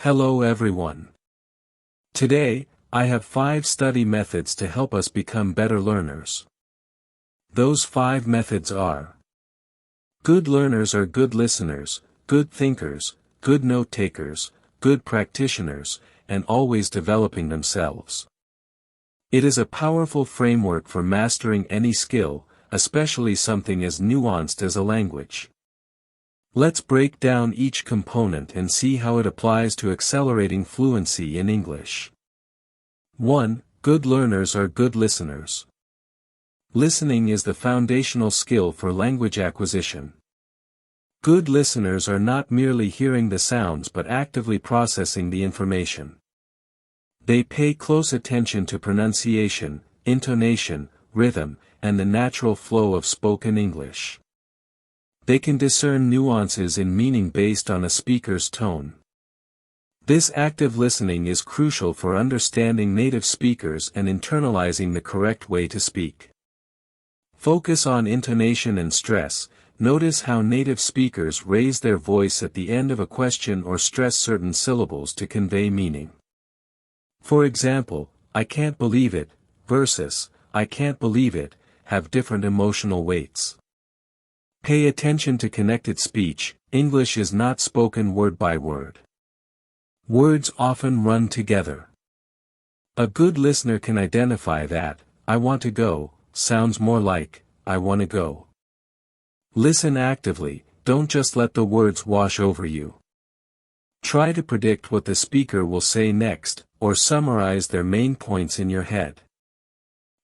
Hello everyone. Today, I have 5 study methods to help us become better learners. Those 5 methods are: good learners are good listeners, good thinkers, good note-takers, good practitioners, and always developing themselves. It is a powerful framework for mastering any skill, especially something as nuanced as a language. Let's break down each component and see how it applies to accelerating fluency in English. 1. Good learners are good listeners. Listening is the foundational skill for language acquisition. Good listeners are not merely hearing the sounds but actively processing the information. They pay close attention to pronunciation, intonation, rhythm, and the natural flow of spoken English. They can discern nuances in meaning based on a speaker's tone. This active listening is crucial for understanding native speakers and internalizing the correct way to speak. Focus on intonation and stress. Notice how native speakers raise their voice at the end of a question or stress certain syllables to convey meaning. For example, "I can't believe it" versus "I can't believe it" have different emotional weights. Pay attention to connected speech. English is not spoken word by word. Words often run together. A good listener can identify that "I want to go" sounds more like "I want to go." Listen actively, don't just let the words wash over you. Try to predict what the speaker will say next, or summarize their main points in your head.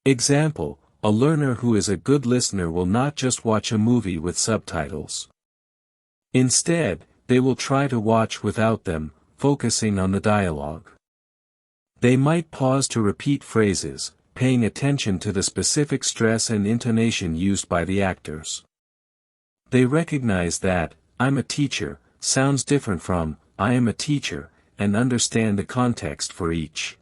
Example: a learner who is a good listener will not just watch a movie with subtitles. Instead, they will try to watch without them, focusing on the dialogue. They might pause to repeat phrases, paying attention to the specific stress and intonation used by the actors. They recognize that "I'm a teacher" sounds different from "I am a teacher," and understand the context for each.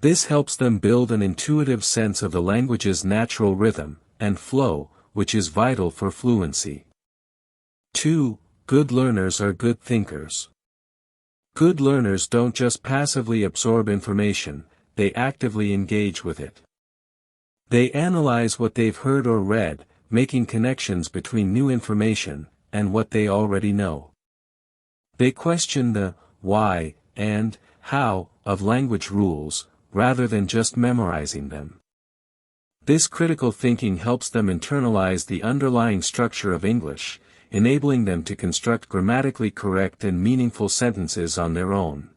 This helps them build an intuitive sense of the language's natural rhythm and flow, which is vital for fluency. 2. Good learners are good thinkers. Good learners don't just passively absorb information, they actively engage with it. They analyze what they've heard or read, making connections between new information and what they already know. They question the why and how of language rules, rather than just memorizing them. This critical thinking helps them internalize the underlying structure of English, enabling them to construct grammatically correct and meaningful sentences on their own.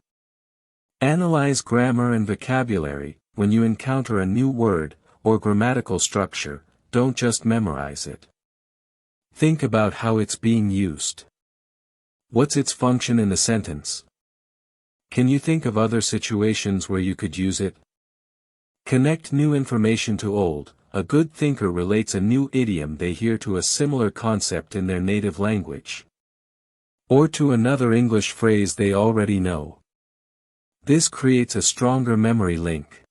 Analyze grammar and vocabulary. When you encounter a new word or grammatical structure, don't just memorize it. Think about how it's being used. What's its function in the sentence? Can you think of other situations where you could use it? Connect new information to old. A good thinker relates a new idiom they hear to a similar concept in their native language, or to another English phrase they already know. This creates a stronger memory link.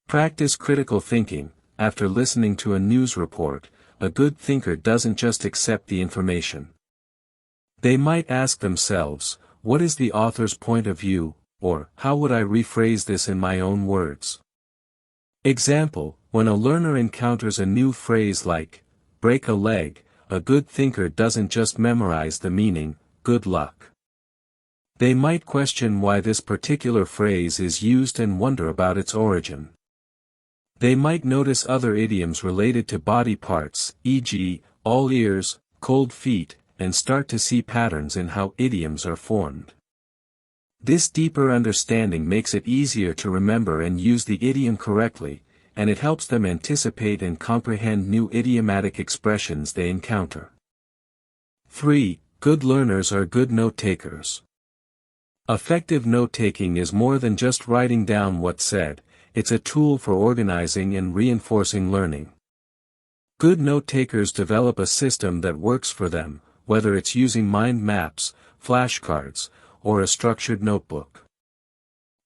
Practice critical thinking. After listening to a news report, a good thinker doesn't just accept the information. They might ask themselves, "What is the author's point of view?" or "How would I rephrase this in my own words?" Example: when a learner encounters a new phrase like "break a leg," a good thinker doesn't just memorize the meaning, "good luck." They might question why this particular phrase is used and wonder about its origin. They might notice other idioms related to body parts, e.g., all ears, cold feet, and start to see patterns in how idioms are formed. This deeper understanding makes it easier to remember and use the idiom correctly, and it helps them anticipate and comprehend new idiomatic expressions they encounter. 3. Good learners are good note-takers. Effective note-taking is more than just writing down what's said, it's a tool for organizing and reinforcing learning. Good note-takers develop a system that works for them, whether it's using mind maps, flashcards, or a structured notebook.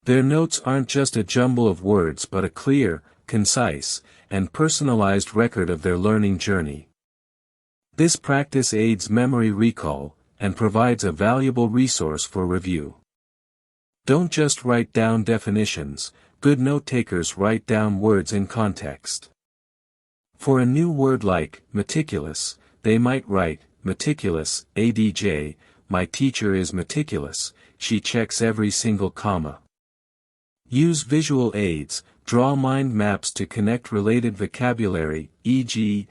Their notes aren't just a jumble of words but a clear, concise, and personalized record of their learning journey. This practice aids memory recall, and provides a valuable resource for review. Don't just write down definitions, good note-takers write down words in context. For a new word like meticulous, they might write, meticulous, ADJ, my teacher is meticulous, she checks every single comma. Use visual aids, draw mind maps to connect related vocabulary, e.g.,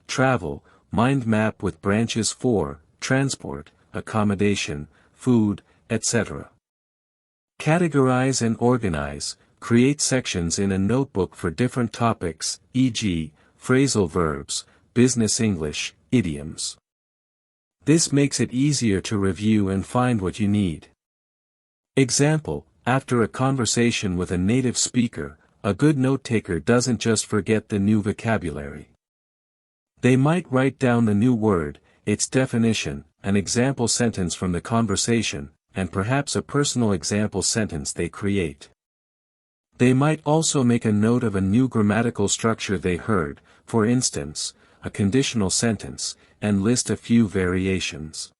travel, mind map with branches for, transport, accommodation, food, etc. Categorize and organize, create sections in a notebook for different topics, e.g., phrasal verbs, business English, idioms. This makes it easier to review and find what you need. Example, after a conversation with a native speaker, a good note-taker doesn't just forget the new vocabulary. They might write down the new word, its definition, an example sentence from the conversation, and perhaps a personal example sentence they create. They might also make a note of a new grammatical structure they heard, for instance, a conditional sentence, and list a few variations.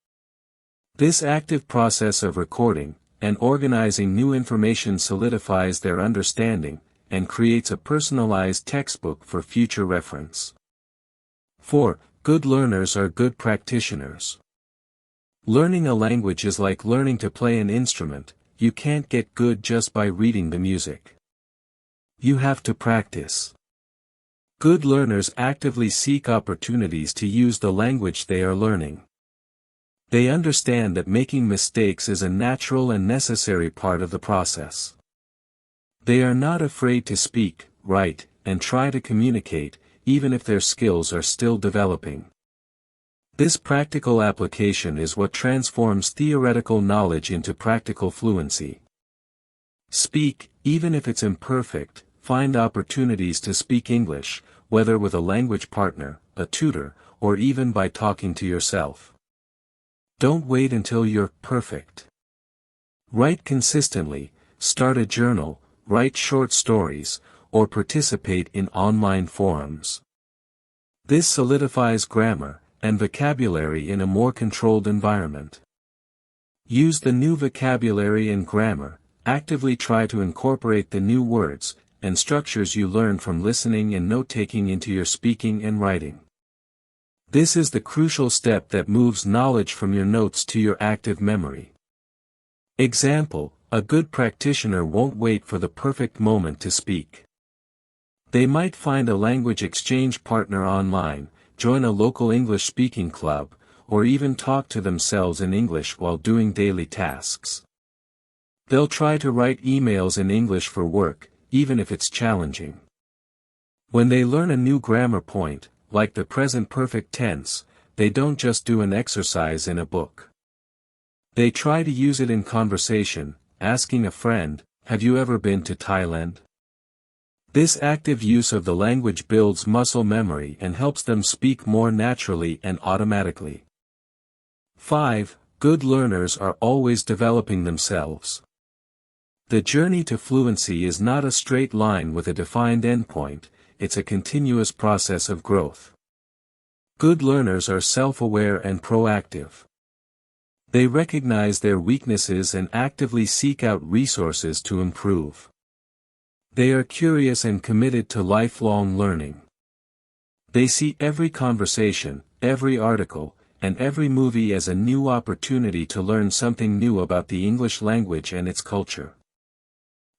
This active process of recording and organizing new information solidifies their understanding, and creates a personalized textbook for future reference. 4. Good learners are good practitioners. Learning a language is like learning to play an instrument, you can't get good just by reading the music. You have to practice. Good learners actively seek opportunities to use the language they are learning. They understand that making mistakes is a natural and necessary part of the process. They are not afraid to speak, write, and try to communicate, even if their skills are still developing. This practical application is what transforms theoretical knowledge into practical fluency. Speak, even if it's imperfect, find opportunities to speak English, whether with a language partner, a tutor, or even by talking to yourself. Don't wait until you're perfect. Write consistently, start a journal, write short stories, or participate in online forums. This solidifies grammar and vocabulary in a more controlled environment. Use the new vocabulary and grammar, actively try to incorporate the new words and structures you learn from listening and note-taking into your speaking and writing. This is the crucial step that moves knowledge from your notes to your active memory. Example, a good practitioner won't wait for the perfect moment to speak. They might find a language exchange partner online, join a local English speaking club, or even talk to themselves in English while doing daily tasks. They'll try to write emails in English for work, even if it's challenging. When they learn a new grammar point, like the present perfect tense, they don't just do an exercise in a book. They try to use it in conversation, asking a friend, "Have you ever been to Thailand?" This active use of the language builds muscle memory and helps them speak more naturally and automatically. 5. Good learners are always developing themselves. The journey to fluency is not a straight line with a defined endpoint, it's a continuous process of growth. Good learners are self-aware and proactive. They recognize their weaknesses and actively seek out resources to improve. They are curious and committed to lifelong learning. They see every conversation, every article, and every movie as a new opportunity to learn something new about the English language and its culture.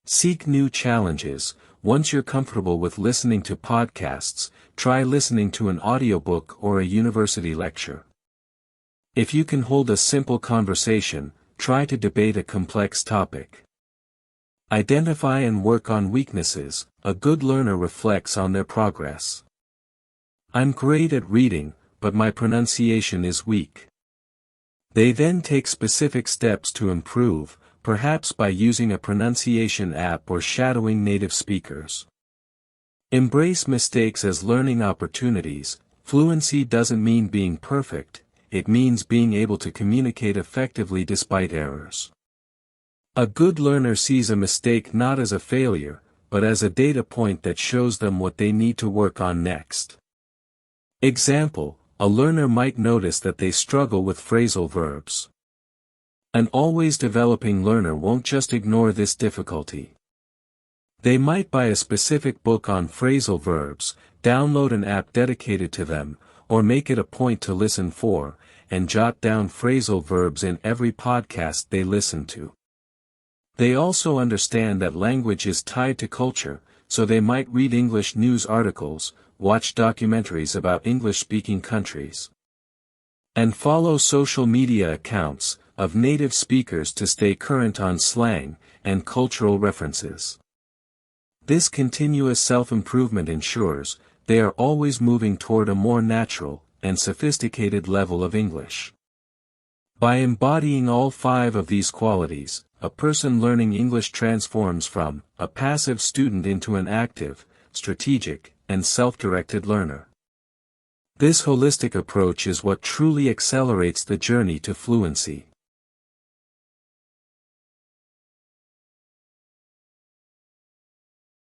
Seek new challenges. Once you're comfortable with listening to podcasts, try listening to an audiobook or a university lecture. If you can hold a simple conversation, try to debate a complex topic. Identify and work on weaknesses. A good learner reflects on their progress. I'm great at reading, but my pronunciation is weak. They then take specific steps to improve, perhaps by using a pronunciation app or shadowing native speakers. Embrace mistakes as learning opportunities. Fluency doesn't mean being perfect, it means being able to communicate effectively despite errors. A good learner sees a mistake not as a failure, but as a data point that shows them what they need to work on next. Example, a learner might notice that they struggle with phrasal verbs. An always developing learner won't just ignore this difficulty. They might buy a specific book on phrasal verbs, download an app dedicated to them, or make it a point to listen for, and jot down phrasal verbs in every podcast they listen to. They also understand that language is tied to culture, so they might read English news articles, watch documentaries about English-speaking countries, and follow social media accounts of native speakers to stay current on slang and cultural references. This continuous self-improvement ensures they are always moving toward a more natural and sophisticated level of English. By embodying all 5 of these qualities, a person learning English transforms from a passive student into an active, strategic, and self-directed learner. This holistic approach is what truly accelerates the journey to fluency.